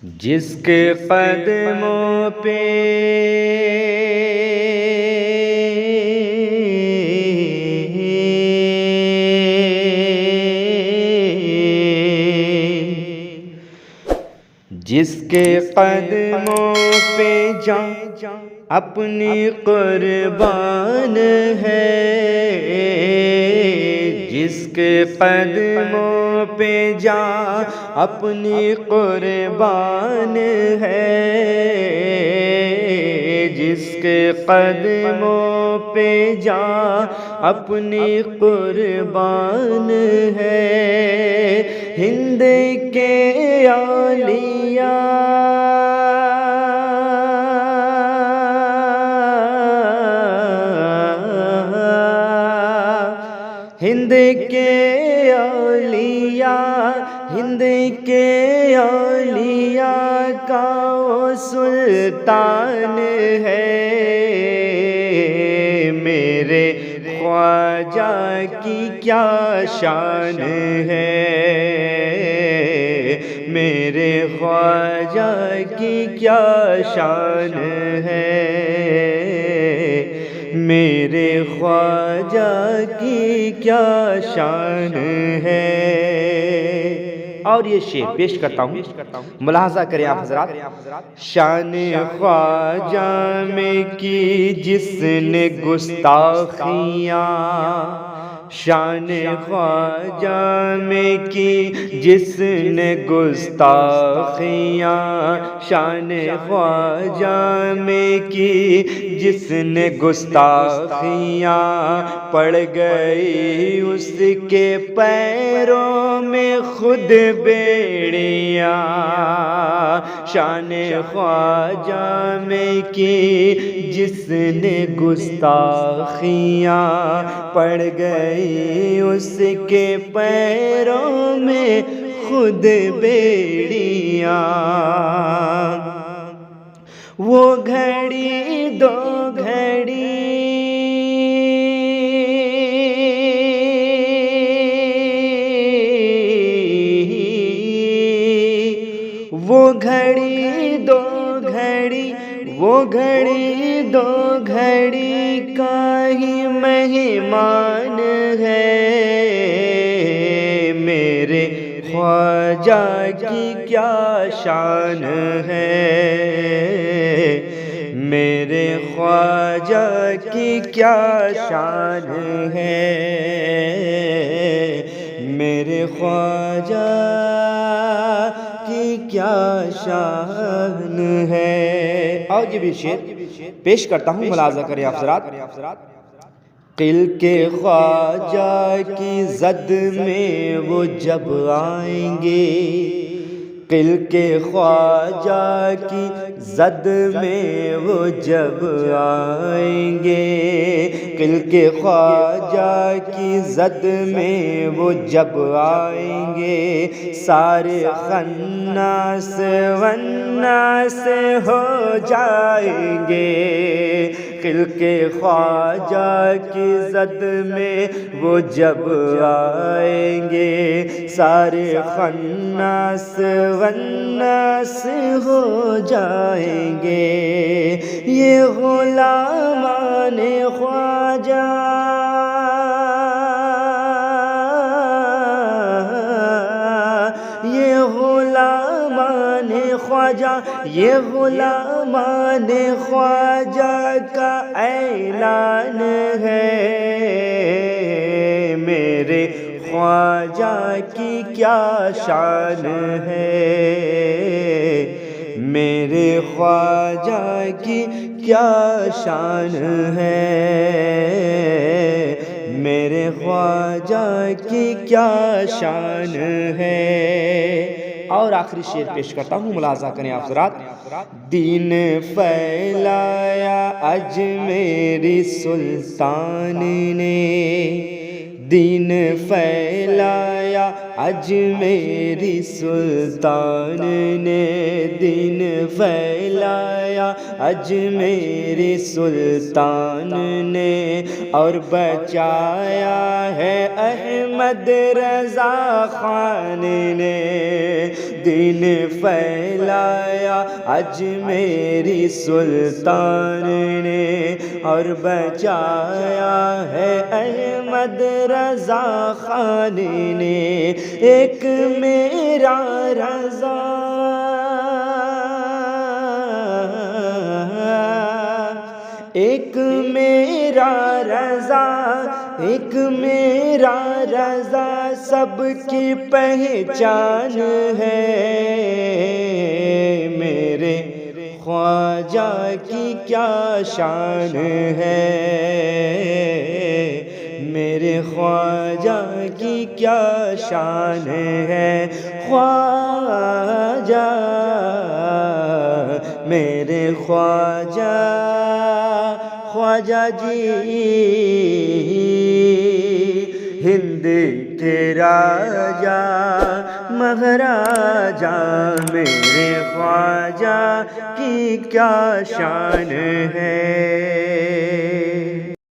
جس کے قدموں پہ جس کے قدموں پہ جان اپنی قربان ہے، جس کے قدموں پہ جان اپنی قربان ہے، جس کے قدموں پہ جان اپنی قربان ہے، ہند کے اولیاء ہند کے اولیاء ہند کے اولیاء کا وہ سلطان ہے، میرے خواجہ کی کیا شان ہے، میرے خواجہ کی کیا شان ہے، میرے خواجہ کی کیا شان ہے۔ اور یہ شعر پیش کرتا ہوں، ملاحظہ کریں آپ حضرات۔ شان خواجہ میں کی جس نے گستاخیاں، شان خواجہ میں کی جس نے گستاخیاں، شان خواجہ میں کی جس نے گستاخیاں، پڑ گئی اس کے پیروں میں خود بیڑیاں، شان خواجہ میں کی جس نے گستاخیاں، پڑ گئی اس کے پیروں میں خود بیڑیاں، وہ گھڑی دو گھڑی وہ گھڑی دو گھڑی وہ گھڑی دو گھڑی کا ہی مہمان ہے، میرے خواجہ کی کیا شان ہے، میرے خواجہ کی کیا شان ہے، میرے خواجہ کی کیا شان ہے۔ اور یہ بھی شعر پیش کرتا ہوں، ملاحظہ کریں آپ حضرات۔ قل کے خواجہ کی زد میں وہ جب آئیں گے، قل کے خواجہ کی زد میں وہ جب آئیں گے، قل کے خواجہ کی زد میں وہ جب آئیں گے، سارے خناس وناس ہو جائیں گے، قل کے خواجہ کی زد میں وہ جب آئیں گے، سارے خناس وناس ہو جائیں گے، یہ غلامان خواجہ یہ غلامان خواجہ یہ غلامان خواجہ کا اعلان ہے، میرے خواجہ کی کیا شان ہے، میرے خواجہ کی کیا شان ہے، میرے خواجہ کی کیا شان ہے۔ اور آخری شعر پیش کرتا ہوں، ملاحظہ کریں آپ حضرات۔ دین پھیلایا اجمیری سلطان نے، دین پھیلایا اجمیری سلطان نے، دین پھیلایا اجمیری سلطان نے اور بچایا ہے احمد رضا خان نے، دین پھیلایا اجمیری سلطان نے اور بچایا ہے احمد رضا خان نے، ایک میرا رضا ایک میرا رضا ایک میرا رضا سب کی پہچان ہے، میرے خواجہ کی کیا شان ہے، میرے خواجہ کی کیا شان ہے، خواجہ میرے خواجہ خواجہ جی ہند کے راجا مہاراجا، میرے خواجہ کی کیا شان ہے۔